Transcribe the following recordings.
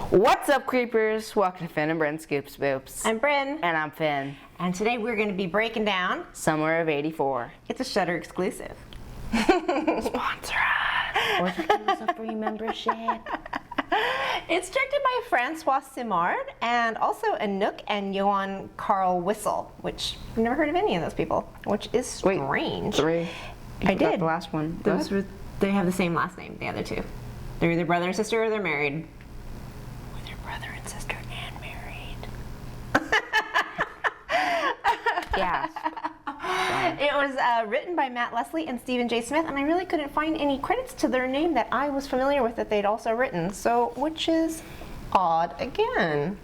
What's up, creepers? Welcome to Phin and Bryn Spoops. I'm Bryn. And I'm Phin. And today we're going to be breaking down Summer of '84. It's a Shudder exclusive. Sponsor us. Or give us a free membership. It's directed by Francois Simard and also Anouk and Johan Carl Wissel, which I've never heard of any of those people, which is strange. Wait, 3. I did. The last one. They have the same last name, the other two. They're either brother and sister or they're married. Or they're brother and sister and married. Yes. It was written by Matt Leslie and Stephen J. Smith, and I really couldn't find any credits to their name that I was familiar with that they'd also written, so which is odd again.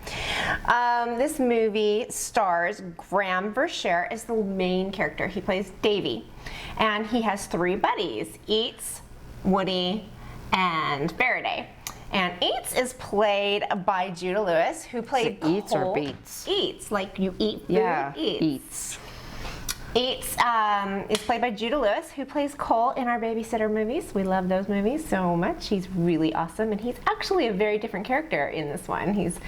This movie stars Graham Vershare as the main character. He plays Davy, and he has 3 buddies, Eats, Woody, and Faraday. And Eats is played by Judah Lewis, who played Cole. Eats or Beats? Eats, like you eat food. Yeah, Eats. Eats is played by Judah Lewis, who plays Cole in our Babysitter movies. We love those movies so much. He's really awesome, and he's actually a very different character in this one. He's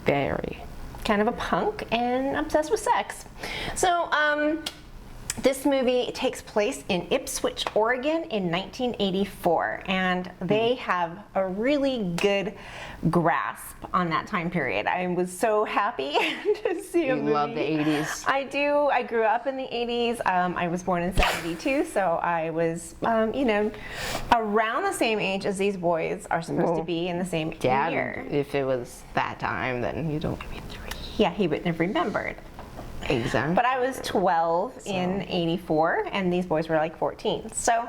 very kind of a punk and obsessed with sex. So this movie takes place in Ipswich, Oregon in 1984, and they have a really good grasp on that time period. I was so happy to see a movie. You love the 80s. I do. I grew up in the 80s. I was born in 72, so I was, around the same age as these boys are supposed to be in the same Dad, year. if it was that time, then you don't be 3. Yeah, he wouldn't have remembered. Exactly. But I was 12 in 84, and these boys were like 14. So,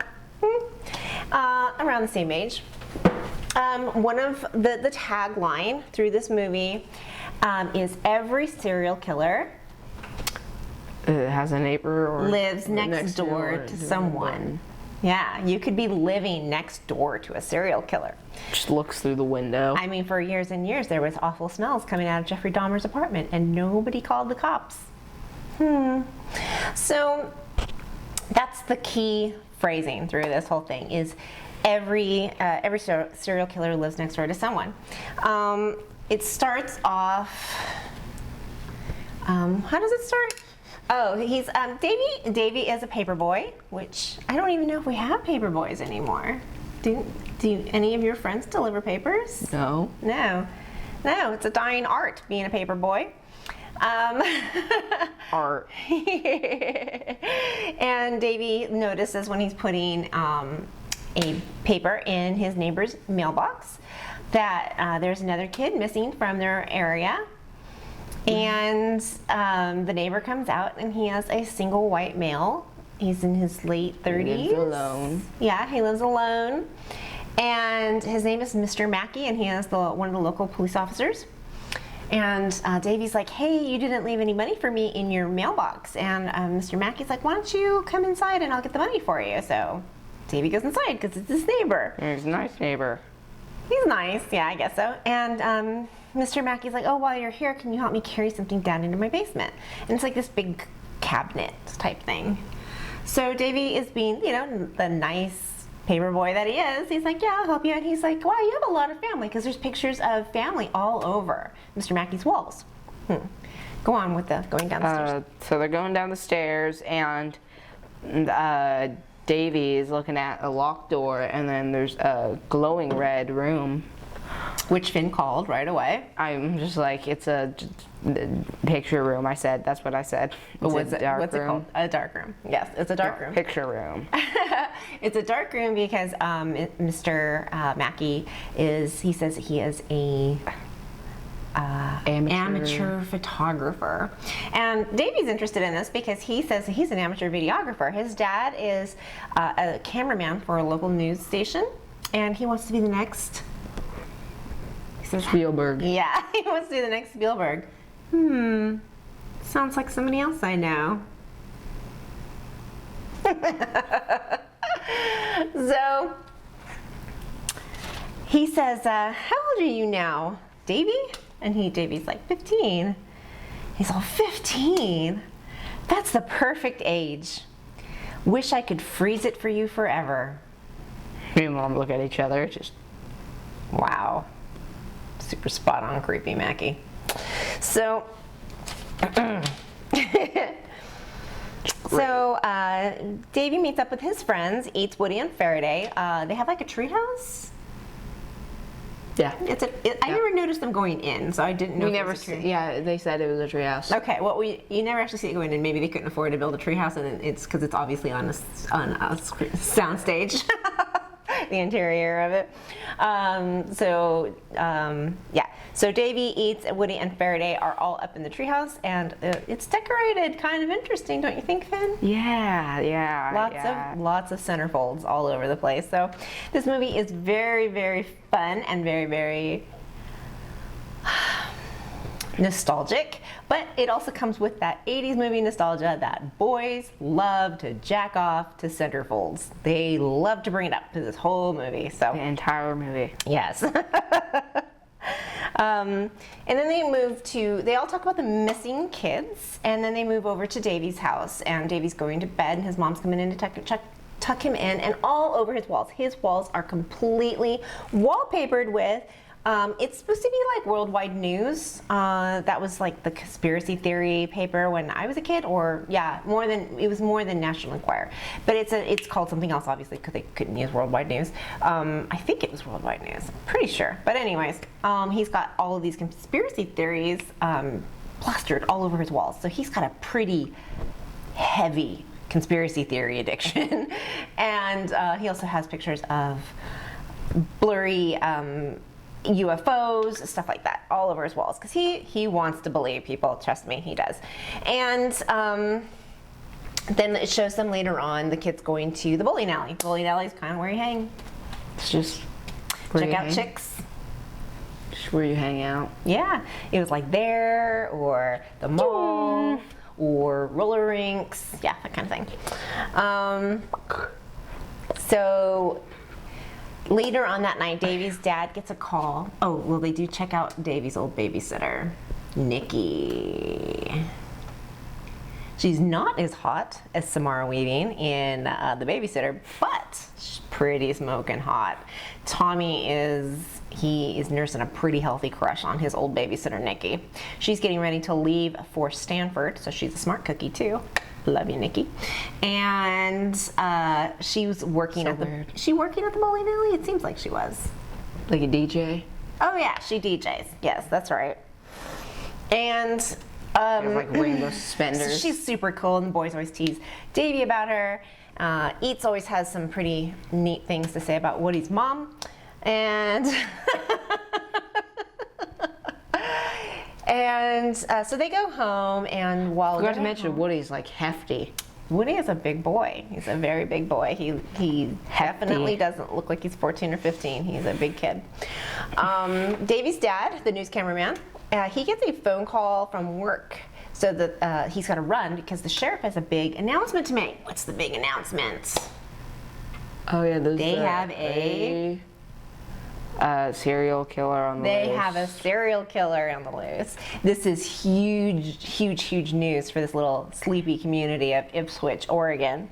around the same age. One of the tagline through this movie is every serial killer has a neighbor or lives next door to someone. Yeah, you could be living next door to a serial killer. Just looks through the window. I mean, for years and years, there was awful smells coming out of Jeffrey Dahmer's apartment, and nobody called the cops. So that's the key phrasing through this whole thing is every serial killer lives next door to someone. It starts off. How does it start? Oh, he's Davy is a paper boy, which I don't even know if we have paper boys anymore. Do any of your friends deliver papers? No. No, it's a dying art being a paper boy. Art. And Davy notices when he's putting a paper in his neighbor's mailbox that there's another kid missing from their area. And the neighbor comes out, and he has a single white male. He's in his late 30s. He lives alone. Yeah, he lives alone. And his name is Mr. Mackey, and he is one of the local police officers. And Davy's like, hey, you didn't leave any money for me in your mailbox. And Mr. Mackey's like, why don't you come inside and I'll get the money for you. So Davy goes inside because it's his neighbor. He's a nice neighbor. He's nice, yeah, I guess so. And Mr. Mackey's like, oh, while you're here, can you help me carry something down into my basement? And it's like this big cabinet type thing. So Davy is being, the nice paper boy that he is. He's like, yeah, I'll help you. And he's like, wow, you have a lot of family, because there's pictures of family all over Mr. Mackey's walls. Go on with going down the stairs. So they're going down the stairs, and Davy is looking at a locked door, and then there's a glowing red room. Which Phin called right away. I'm just like, it's a picture room. That's what I said. What's it called? A dark room. Yes, it's a dark room. Picture room. It's a dark room because Mr. Mackey he says he is a amateur photographer. And Davy's interested in this because he says he's an amateur videographer. His dad is a cameraman for a local news station, and he wants to be the next Spielberg. Yeah, he wants to be the next Spielberg. Sounds like somebody else I know. So he says, how old are you now, Davy? And Davy's like, 15. He's all, 15? That's the perfect age. Wish I could freeze it for you forever. Me and Mom look at each other, just, wow. Super spot on creepy Mackie. So, Davy meets up with his friends, eats Woody and Faraday. They have like a treehouse. Yeah. I never noticed them going in, so I didn't know. We never yeah, they said it was a treehouse. Okay, well, you never actually see it going in. Maybe they couldn't afford to build a treehouse, and it's because it's obviously on a sound stage, the interior of it. Yeah. So Davy, Eats, Woody, and Faraday are all up in the treehouse, and it's decorated kind of interesting, don't you think, Phin? Yeah. Lots of centerfolds all over the place. So this movie is very, very fun and very, very nostalgic, but it also comes with that 80s movie nostalgia that boys love to jack off to centerfolds. They love to bring it up to this whole movie. So The entire movie. yes. And then they all talk about the missing kids, and then they move over to Davy's house, and Davy's going to bed, and his mom's coming in to tuck him in, and all over his walls are completely wallpapered with, it's supposed to be like worldwide news. That was like the conspiracy theory paper when I was a kid, or yeah, it was more than National Enquirer. But it's called something else, obviously, because they couldn't use worldwide news. I think it was worldwide news, I'm pretty sure. But anyways, he's got all of these conspiracy theories plastered all over his walls. So he's got a pretty heavy conspiracy theory addiction. And he also has pictures of blurry UFOs, stuff like that, all over his walls, because he wants to believe people. Trust me, he does. And then it shows them later on, the kids going to the bowling alley. Bowling alley is kind of where you hang. It's just Check out chicks. Just where you hang out. Yeah, it was like there, or the mall, or roller rinks, yeah, that kind of thing. So later on that night, Davy's dad gets a call. Oh, well, they do check out Davy's old babysitter, Nikki. She's not as hot as Samara Weaving in The Babysitter, but she's pretty smoking hot. Tommy is nursing a pretty healthy crush on his old babysitter, Nikki. She's getting ready to leave for Stanford, so she's a smart cookie too. Love you, Nikki. And she was working at the bowling alley? It seems like she was. Like a DJ? Oh yeah, she DJs. Yes, that's right. And She has like rainbow suspenders. she's super cool, and the boys always tease Davy about her. Eats always has some pretty neat things to say about Woody's mom. And so they go home, and while I forgot to mention Woody's like hefty. Woody is a big boy. He's a very big boy. He definitely doesn't look like he's 14 or 15. He's a big kid. Davy's dad, the news cameraman, he gets a phone call from work, so that he's got to run because the sheriff has a big announcement to make. What's the big announcement? Oh yeah, They have a serial killer on the loose. They have a serial killer on the loose. This is huge news for this little sleepy community of Ipswich, Oregon.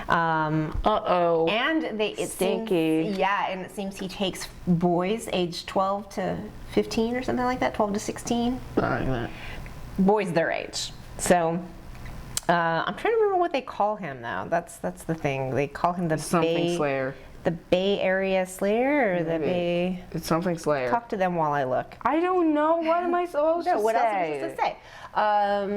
Uh-oh. And Stinky. And it seems he takes boys aged 12 to 15 or something like that, 12 to 16. Like that. Boys their age. So I'm trying to remember what they call him now. That's the thing. They call him the Something Slayer. The Bay Area Slayer, or the Maybe. Bay. It's something Slayer. Talk to them while I look. I don't know. What am I supposed to What say? else am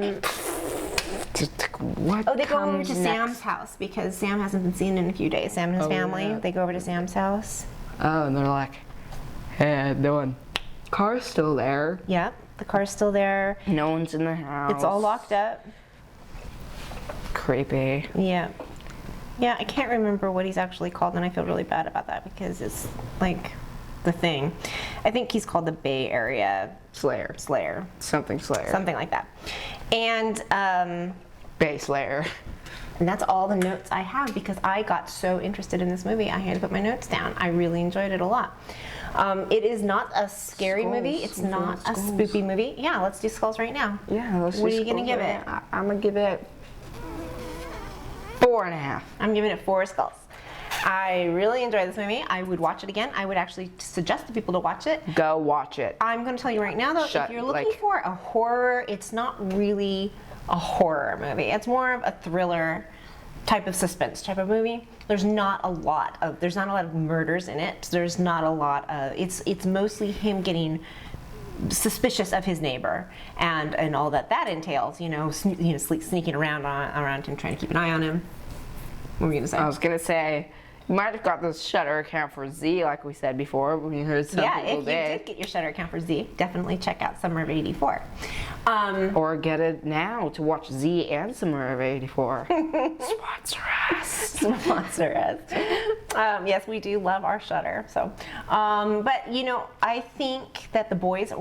I supposed to say? What They go over comes to next? Sam's house because Sam hasn't been seen in a few days. Sam and his family. yeah. They go over to Sam's house. Oh, and they're like, hey, doing. Car's still there. Yep, the car's still there. No one's in the house. It's all locked up. Creepy. Yeah. Yeah, I can't remember what he's actually called, and I feel really bad about that because it's like the thing. I think he's called the Bay Area Slayer. Something Slayer. something like that. And Bay Slayer. and that's all the notes I have because I got so interested in this movie, I had to put my notes down. I really enjoyed it a lot. It is not a scary Skulls. movie. It's Let's do not a skulls. spoopy movie. Yeah, let's do skulls right now. Yeah, let's What do are you gonna skulls give right it? now. I'm gonna give it 4.5. I'm giving it 4 skulls. I really enjoyed this movie. I would watch it again. I would actually suggest to people to watch it. Go watch it. I'm going to tell you right now, though, if you're looking for a horror, it's not really a horror movie. It's more of a thriller type of suspense type of movie. There's not a lot of murders in it. There's not a lot of, it's mostly him getting suspicious of his neighbor and all that entails, sneaking around him, trying to keep an eye on him. What were you gonna say? I was gonna say, you might have got the Shudder account for Z, like we said before. We heard some people if you did get your Shudder account for Z, definitely check out Summer of '84. Or get it now to watch Z and Summer of '84. Sponsor us. Sponsor us. Yes, we do love our Shudder. So, but I think that the boys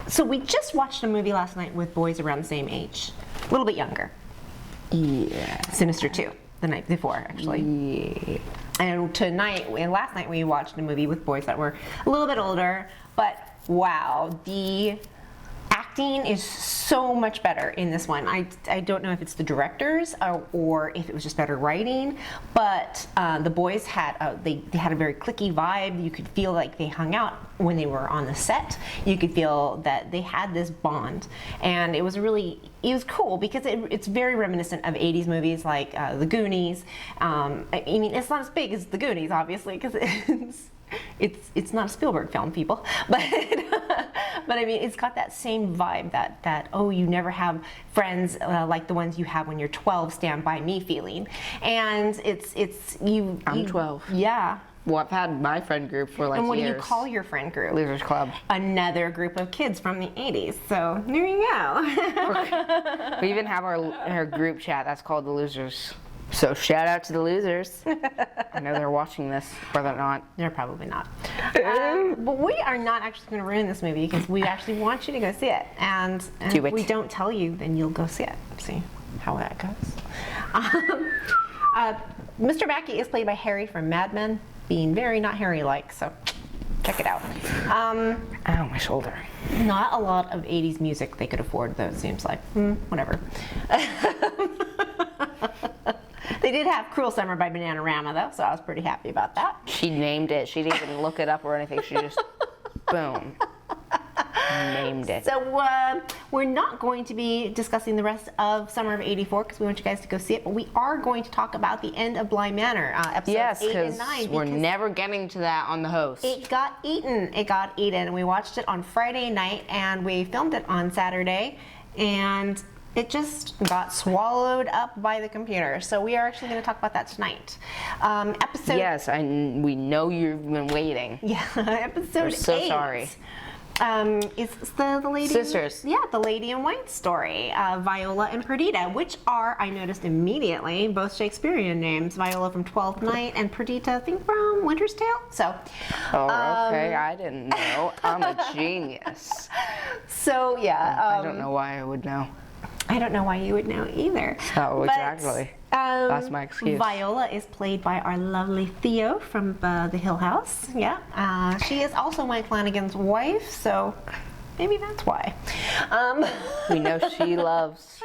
So we just watched a movie last night with boys around the same age, a little bit younger. Yeah. Sinister 2. The night before, actually. Yeah. And last night we watched a movie with boys that were a little bit older, but wow, the acting is so much better in this one. I don't know if it's the directors or if it was just better writing, but the boys had they had a very cliquey vibe. You could feel like they hung out when they were on the set. You could feel that they had this bond, and it was cool because it's very reminiscent of 80s movies like The Goonies. I mean, it's not as big as The Goonies, obviously, because it's not a Spielberg film, people, but I mean, it's got that same vibe that you never have friends like the ones you have when you're 12, stand by me feeling, and I'm 12. Yeah. Well, I've had my friend group for like years. And what do you call your friend group? Losers Club. Another group of kids from the 80s. So there you go. We even have our group chat that's called the Losers. So shout out to the losers. I know they're watching this, or they're not. They're probably not. But we are not actually going to ruin this movie because we actually want you to go see it. And if we don't tell you, then you'll go see it. See how that goes. Mr. Mackey is played by Harry from Mad Men, being very not Harry-like, so check it out. Ow, my shoulder. Not a lot of 80s music they could afford, though, it seems like. Whatever. They did have Cruel Summer by Bananarama, though, so I was pretty happy about that. She named it. She didn't even look it up or anything. She just, boom, named it. So we're not going to be discussing the rest of Summer of '84 because we want you guys to go see it, but we are going to talk about the end of Bly Manor, episodes 8 and 9. We're never getting to that on the host. It got eaten. It got eaten. We watched it on Friday night, and we filmed it on Saturday, and it just got swallowed up by the computer. So we are actually going to talk about that tonight. Yes, we know you've been waiting. Yeah, episode 8. We're so sorry. It's the lady. Sisters. Yeah, the Lady in White story. Viola and Perdita, which are, I noticed immediately, both Shakespearean names. Viola from Twelfth Night and Perdita, I think, from Winter's Tale. So. Oh, okay. I didn't know. I'm a genius. So yeah. I don't know why I would know. I don't know why you would know either. Oh, exactly. That's my excuse. Viola is played by our lovely Theo from The Hill House. Yeah. She is also Mike Flanagan's wife, so maybe that's why. We know she loves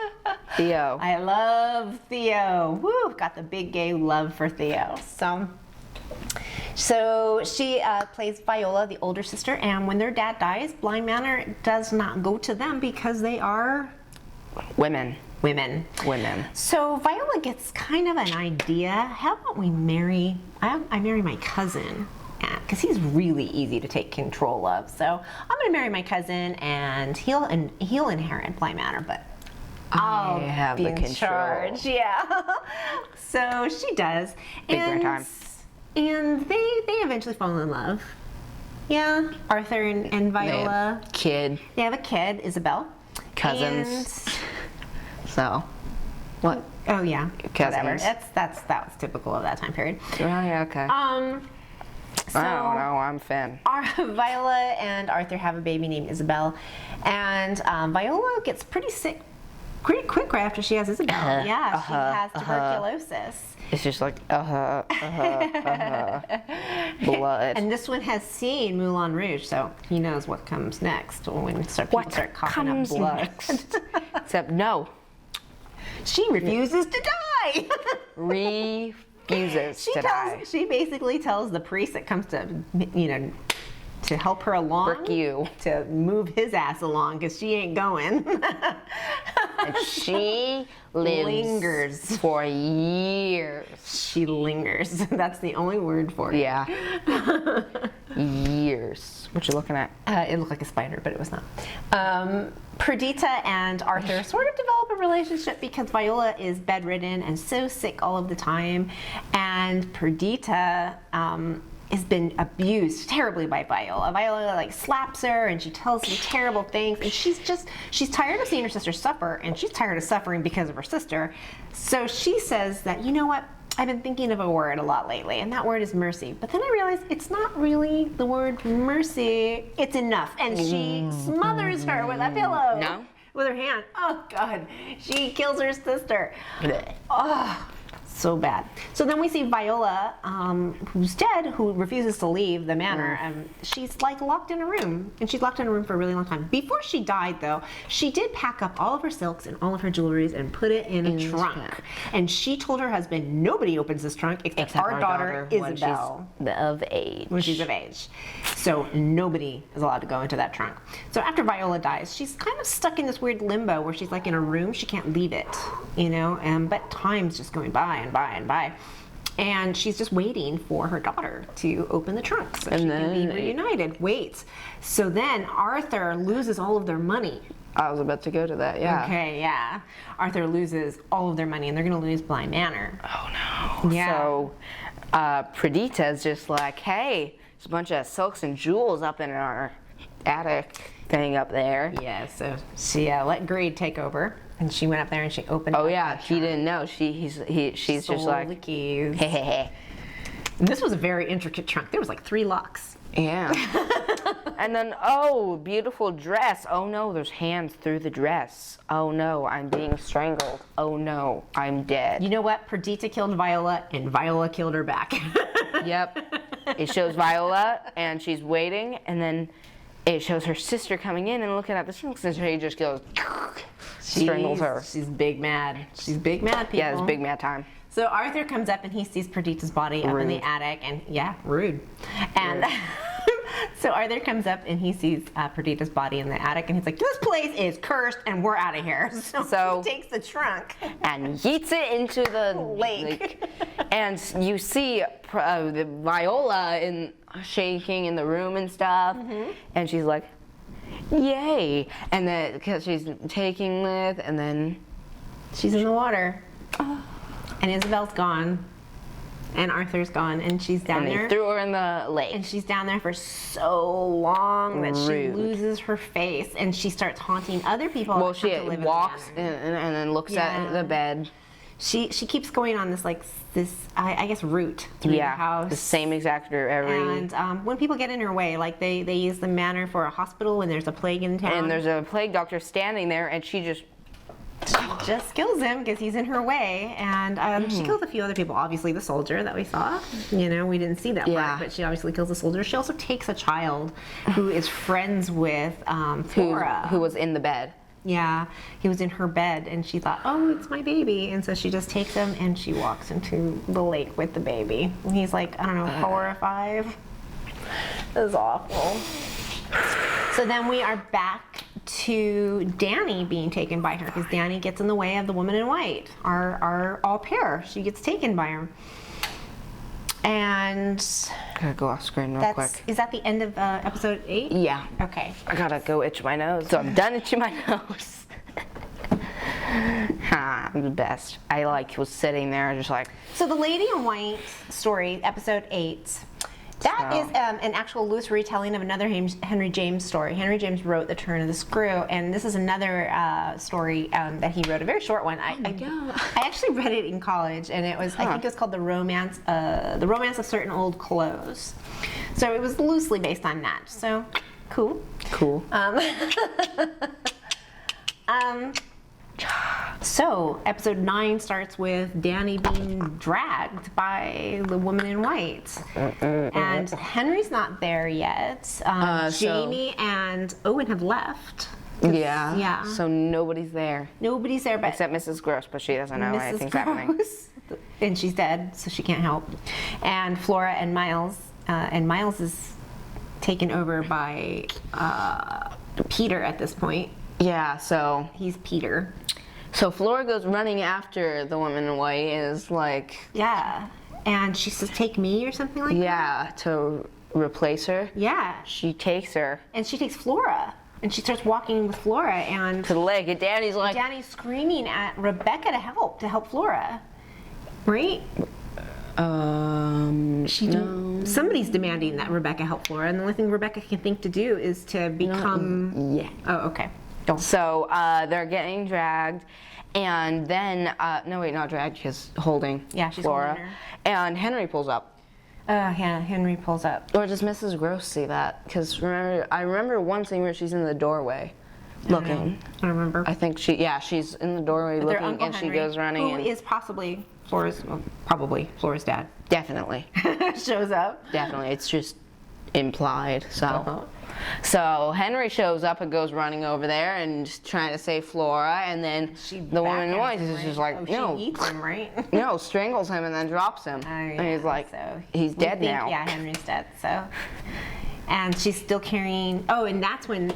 Theo. I love Theo. Woo, got the big gay love for Theo. So she plays Viola, the older sister, and when their dad dies, Bly Manor does not go to them because they are women. So Viola gets kind of an idea. How about we marry? I marry my cousin, because he's really easy to take control of. So I'm going to marry my cousin, and he'll inherit Bly Manor, but I'll have be the in control. charge. Yeah. So she does. Big time. And they eventually fall in love. Yeah. Arthur and Viola. They have a kid, Isabel. Cousins. So, what? Oh yeah, Cousins. whatever. That was typical of that time period. Oh yeah, okay. So I don't know. I'm Phin. Viola and Arthur have a baby named Isabel, and Viola gets pretty sick pretty quick right after she has Isabel. Yeah, she has tuberculosis. It's just like blood. And this one has seen Moulin Rouge, so he knows what comes next when people start coughing up blood. Except no. She refuses to die. refuses to die. She basically tells the priest that comes to, to help her along. Frick you. To move his ass along because she ain't going. And she lingers for years. She lingers. That's the only word for it. Yeah. Years. What you looking at? It looked like a spider, but it was not. Perdita and Arthur sort of develop a relationship because Viola is bedridden and so sick all of the time. And Perdita has been abused terribly by Viola. Viola like slaps her and she tells some terrible things, and she's tired of seeing her sister suffer, and she's tired of suffering because of her sister. So she says that, you know what, I've been thinking of a word a lot lately, and that word is mercy. But then I realized it's not really the word mercy, it's enough. And she smothers her with a pillow. No. With her hand. Oh God, she kills her sister. Oh, so bad. So then we see Viola, who's dead, who refuses to leave the manor. She's like locked in a room, and she's locked in a room for a really long time. Before she died, though, she did pack up all of her silks and all of her jewelries and put it in a trunk. And she told her husband, nobody opens this trunk except our daughter Isabel, when she's of age. when she's of age. So nobody is allowed to go into that trunk. So after Viola dies, she's kind of stuck in this weird limbo where she's like in a room, she can't leave it, but time's just going by and by and by. And she's just waiting for her daughter to open the trunk so she can be reunited. Wait. So then Arthur loses all of their money. I was about to go to that, yeah. Okay, yeah. Arthur loses all of their money, and they're going to lose Bly Manor. Oh no. Yeah. So Perdita's just like, hey, there's a bunch of silks and jewels up in our attic thing up there. Yeah, so she let greed take over, and she went up there and she opened Oh up yeah, that he trunk. didn't know. She's Stole just like, the keys. hey, hey, hey. This was a very intricate trunk. There was like 3 locks. Yeah. And then, oh, beautiful dress. Oh no, there's hands through the dress. Oh no, I'm being strangled. Oh no, I'm dead. You know what? Perdita killed Viola, and Viola killed her back. Yep. It shows Viola, and she's waiting, and then it shows her sister coming in and looking at the trunks, and she just goes, strangles her. She's big mad. She's big mad, people. Yeah, it's big mad time. So Arthur comes up and he sees Perdita's body up in the attic, and rude. And so Arthur comes up and he sees Perdita's body in the attic, and he's like, this place is cursed and we're out of here. So he takes the trunk and yeets it into the lake. And you see the Viola shaking in the room and stuff, and she's like, yay. And then because she's taking with, and then she's in the water. And Isabel's gone, and Arthur's gone, and she's down there. And they threw her in the lake. And she's down there for so long that she Rude. loses her face, and she starts haunting other people. Well, that she come to live in the walks manor. and then looks at the bed. She keeps going on this I guess route through the house. The same exact route every. And when people get in her way, like they use the manor for a hospital when there's a plague in town. And there's a plague doctor standing there, and she just kills him because he's in her way, and she kills a few other people. Obviously, the soldier that we saw. We didn't see that part, but she obviously kills the soldier. She also takes a child who is friends with Flora, who was in the bed. Yeah, he was in her bed, and she thought, oh, it's my baby. And so she just takes him, and she walks into the lake with the baby. And he's like, I don't know, 4 or 5. It was awful. So then we are back to Danny being taken by her, because Danny gets in the way of the woman in white, our au pair. She gets taken by her. And Gotta go off screen real quick. is that the end of episode 8? Yeah. Okay. I gotta go itch my nose. So I'm done itching my nose. I'm the best. I was sitting there just like. So the Lady in White story, episode 8, that is an actual loose retelling of another Henry James story. Henry James wrote The Turn of the Screw, and this is another story that he wrote, a very short one. I actually read it in college, and it was I think it was called The Romance of Certain Old Clothes. So it was loosely based on that. So cool. Cool. So episode 9 starts with Danny being dragged by the woman in white, and Henry's not there yet. Jamie and Owen have left. Yeah. So nobody's there. Nobody's there, but Except Mrs. Gross, but she doesn't know anything's happening. and she's dead, so she can't help. And Flora and Miles is taken over by Peter at this point. Yeah, so He's Peter. So Flora goes running after the woman in white and is like, Yeah. And she says, take me or something like that? yeah, to replace her. Yeah. She takes her And she takes Flora. And she starts walking with Flora, and to the lake, and Danny's like, Danny's screaming at Rebecca to help Flora. Right? Somebody's demanding that Rebecca help Flora, and the only thing Rebecca can think to do is to become... yeah. Oh, okay. So they're getting dragged, and then, no wait, not dragged, she's holding Yeah, she's Flora. holding her. And Henry pulls up. Yeah, Henry pulls up. Or does Mrs. Gross see that? Because I remember one scene where she's in the doorway looking. I don't remember. I think she's in the doorway Their looking, Uncle and Henry, she goes running. who is possibly probably Flora's dad, Definitely. shows up. Definitely. It's just implied. So. Uh-huh. So Henry shows up and goes running over there and trying to save Flora, and then the woman in white is just like, no, she eats him, right? no, strangles him and then drops him. Oh, and yeah, he's like, so he's we dead think, now. Yeah, Henry's dead. So, and she's still carrying. Oh, and that's when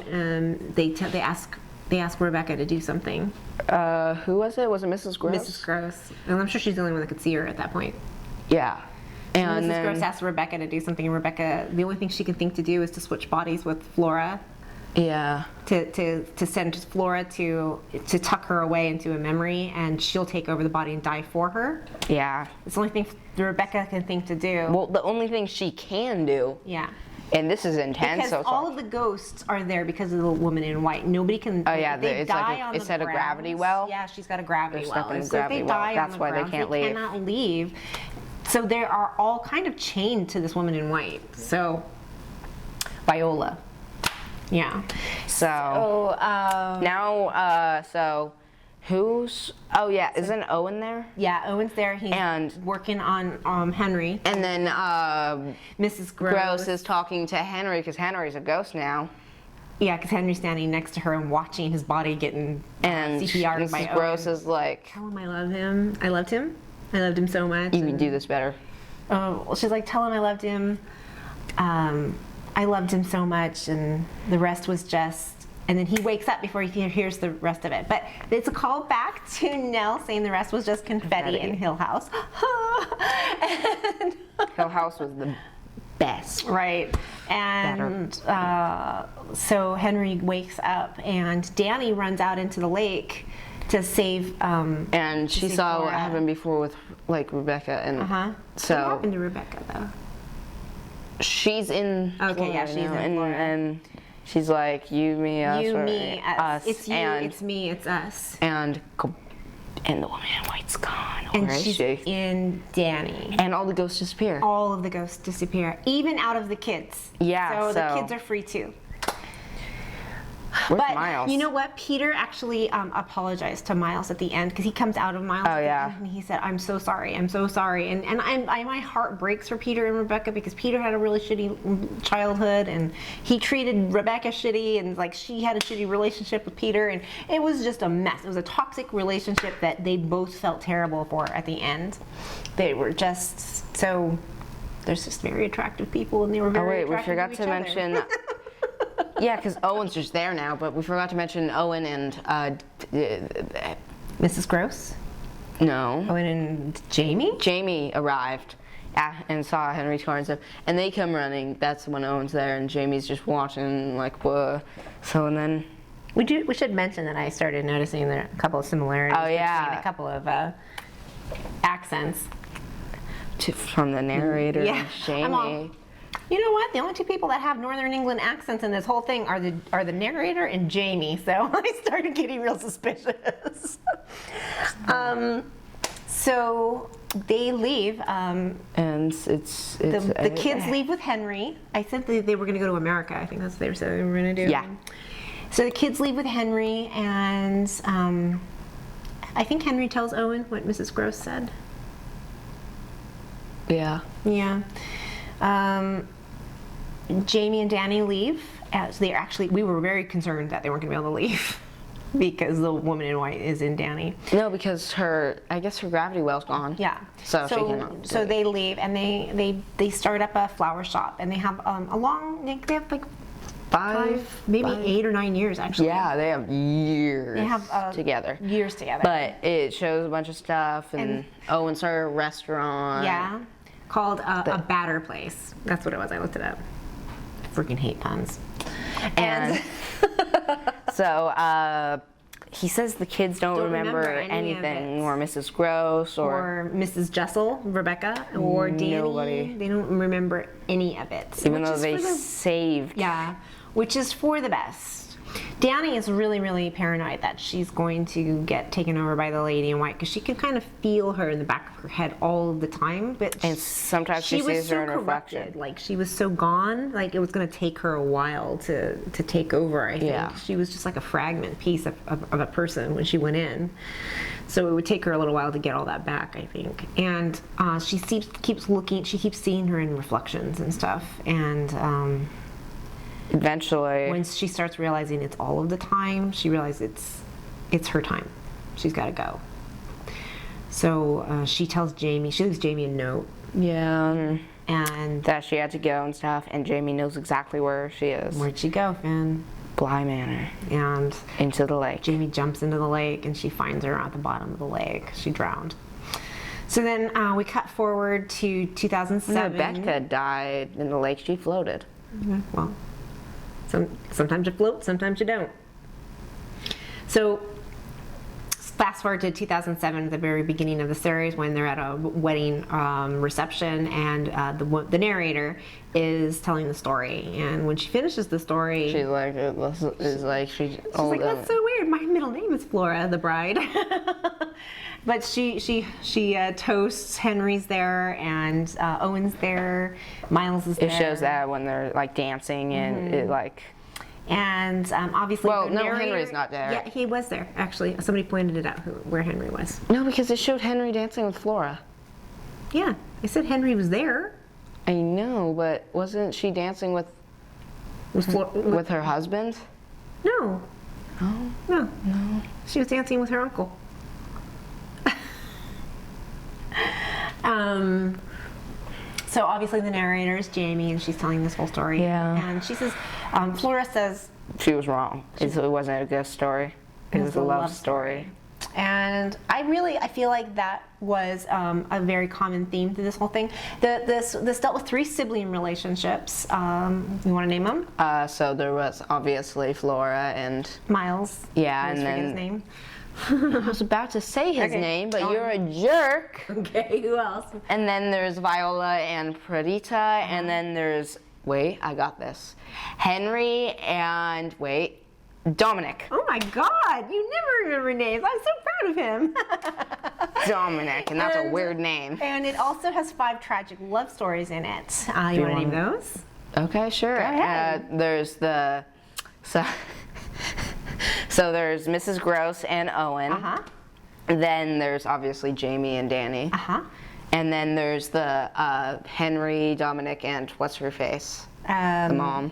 they ask Rebecca to do something. Who was it? Was it Mrs. Gross? Mrs. Gross, and I'm sure she's the only one that could see her at that point. Yeah. And Mrs. then, Gross asks Rebecca to do something, and Rebecca, the only thing she can think to do is to switch bodies with Flora. yeah. To send Flora to tuck her away into a memory, and she'll take over the body and die for her. Yeah. It's the only thing Rebecca can think to do. Well, the only thing she can do, Yeah. and this is intense. Because so all of the ghosts are there because of the woman in white. Nobody can. Oh, yeah, they it's like die on it's the at a grounds. gravity well? Yeah, she's got a gravity They're well. stuck in a And so if gravity they well. die That's on the why they grounds, can't leave. cannot leave. So they are all kind of chained to this woman in white. So Viola. Yeah. So Oh. now, so who's? Oh yeah, isn't Owen there? Yeah, Owen's there. He's And- working on Henry. And then Mrs. Gross is talking to Henry because Henry's a ghost now. Yeah, because Henry's standing next to her and watching his body getting And CPR'd by Mrs. Gross Owen. is like, Tell him I love him. I loved him. I loved him so much. you can do this better. Well, she's like, tell him I loved him. I loved him so much, and the rest was just. And then he wakes up before he hears the rest of it. But it's a call back to Nell saying the rest was just confetti in Hill House. And, Hill House was the best. right. And so Henry wakes up, and Danny runs out into the lake to save. And she see saw what Flora. happened before with like Rebecca, and What so happened to Rebecca though? she's in. Okay, yeah, Florida she's now, in Florida. and she's like, you, me, us, You, or me, us. It's you, and it's me, it's us. and the woman in white's gone. And Where is she's she? in Danny. And all the ghosts disappear. All of the ghosts disappear, even out of the kids. Yeah, So the so- kids are free too. Where's But Miles? you know what? Peter actually apologized to Miles at the end because he comes out of Miles. Oh, at the yeah. end and he said, "I'm so sorry. I'm so sorry." And my heart breaks for Peter and Rebecca because Peter had a really shitty childhood and he treated Rebecca shitty, and like she had a shitty relationship with Peter, and it was just a mess. It was a toxic relationship that they both felt terrible for at the end. They were just so. There's just very attractive people, and they were Oh very. wait, we attractive forgot each to other. mention. Yeah, because Owen's just there now, but we forgot to mention Owen and Mrs. Gross, no, Owen and Jamie. Jamie arrived and saw Henry's car and stuff, and they come running. That's when Owen's there, and Jamie's just watching like, whoa. So and then We should mention that I started noticing there a couple of similarities. Oh, yeah. between a couple of accents. from the narrator, Yeah, Jamie. I'm all- You know what? The only two people that have Northern England accents in this whole thing are the narrator and Jamie. So I started getting real suspicious. So they leave. And it's The kids leave with Henry. I said they were going to go to America. I think that's what they said they were going to do. Yeah. So the kids leave with Henry, and I think Henry tells Owen what Mrs. Gross said. Yeah. Yeah. Jamie and Danny leave. As we were very concerned that they weren't going to be able to leave. because the woman in white is in Danny. No, because I guess her gravity well's gone. Yeah. So she cannot. So they leave and they start up a flower shop, and they have they have like maybe 8 or 9 years actually. Yeah, they have years. They have together. Years together. But it shows a bunch of stuff, and Owen's her restaurant. Yeah. Called a batter place. That's what it was. I looked it up. Freaking hate puns. And so he says the kids don't remember any of anything, it. or Mrs. Gross, or Mrs. Jessel, Rebecca, or Danny. Nobody. They don't remember any of it. Even though they saved. Yeah, which is for the best. Danny is really, really paranoid that she's going to get taken over by the lady in white, because she can kind of feel her in the back of her head all the time. But sometimes she sees her in reflection. Like, she was so gone, like it was going to take her a while to take over, I think. Yeah. She was just like a fragment piece of a person when she went in. So it would take her a little while to get all that back, I think. And she keeps looking, she keeps seeing her in reflections and stuff. And eventually, when she starts realizing it's all of the time, she realizes it's her time. She's got to go. So she leaves Jamie a note. Yeah. And that she had to go and stuff, and Jamie knows exactly where she is. Where'd she go, Phin? Bly Manor. And into the lake. Jamie jumps into the lake, and she finds her at the bottom of the lake. She drowned. So then we cut forward to 2007. Rebecca died in the lake. She floated. Well, sometimes you float, sometimes you don't. So fast forward to 2007, at the very beginning of the series, when they're at a wedding reception, and the narrator is telling the story. And when she finishes the story, she's like, she's like, that's so weird. My middle name is Flora, the bride. But she toasts. Henry's there, and Owen's there. Miles is there. It shows that when they're like dancing, and it like. And obviously, well, no, Henry's not there. Yeah, he was there actually. Somebody pointed it out where Henry was. No, because it showed Henry dancing with Flora. Yeah, I said Henry was there. I know, but wasn't she dancing with her husband? No. Oh. No. She was dancing with her uncle. So obviously the narrator is Jamie, and she's telling this whole story. Yeah. And she says, Flora says she was wrong. It wasn't a ghost story. It was a love story. And I feel like that was a very common theme to this whole thing. This dealt with 3 sibling relationships. You want to name them? So there was obviously Flora and Miles. Yeah, and then his name. I was about to say his name, but you're a jerk. Okay, who else? And then there's Viola and Perdita, and then there's I got this. Henry and Dominic. Oh my God, you never remember names. I'm so proud of him. Dominic, and that's a weird name. And it also has 5 tragic love stories in it. You want to name those? Okay, sure. Go ahead. There's so there's Mrs. Gross and Owen. Then there's obviously Jamie and Danny. And then there's the Henry, Dominic, and what's her face? The mom.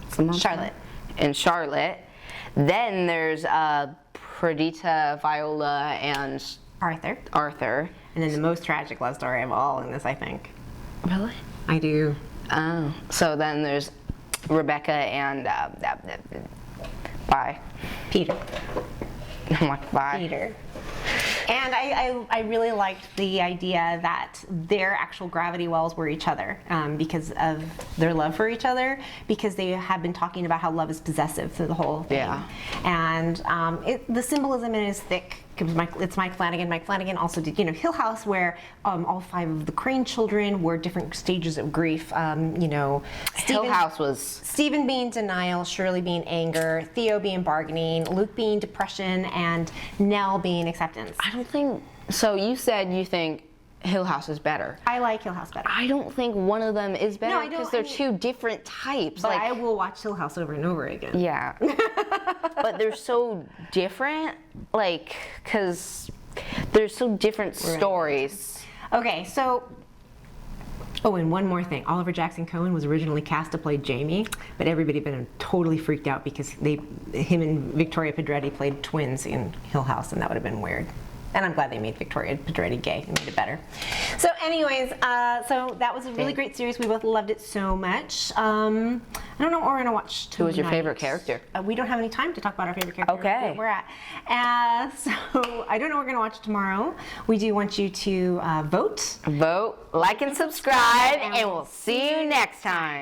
What's the mom's Charlotte. name? And Charlotte. Then there's Perdita, Viola, and Arthur. And then the most tragic love story of all in this, I think. Really? I do. Oh. So then there's Rebecca and Peter. I'm like, bye. Peter. And I really liked the idea that their actual gravity wells were each other, because of their love for each other, because they have been talking about how love is possessive through the whole thing. Yeah. And the symbolism in it is thick. It's Mike Flanagan. Mike Flanagan also did, Hill House, where all 5 of the Crane children were different stages of grief. Hill House was Stephen being denial, Shirley being anger, Theo being bargaining, Luke being depression, and Nell being acceptance. I don't think so. You said you think Hill House is better. I like Hill House better. I don't think one of them is better, because they're 2 different types. But I will watch Hill House over and over again. Yeah. But they're so different, because they're so different stories. Okay, so Oh, and one more thing. Oliver Jackson Cohen was originally cast to play Jamie, but everybody had been totally freaked out because him and Victoria Pedretti played twins in Hill House, and that would have been weird. And I'm glad they made Victoria Pedretti gay. It made it better. So anyways, so that was a really great series. We both loved it so much. I don't know what we're going to watch tonight. Who was your favorite character? We don't have any time to talk about our favorite character. Okay. Where we're at. So I don't know what we're going to watch tomorrow. We do want you to vote. Vote, like, and subscribe, and we'll see you next time.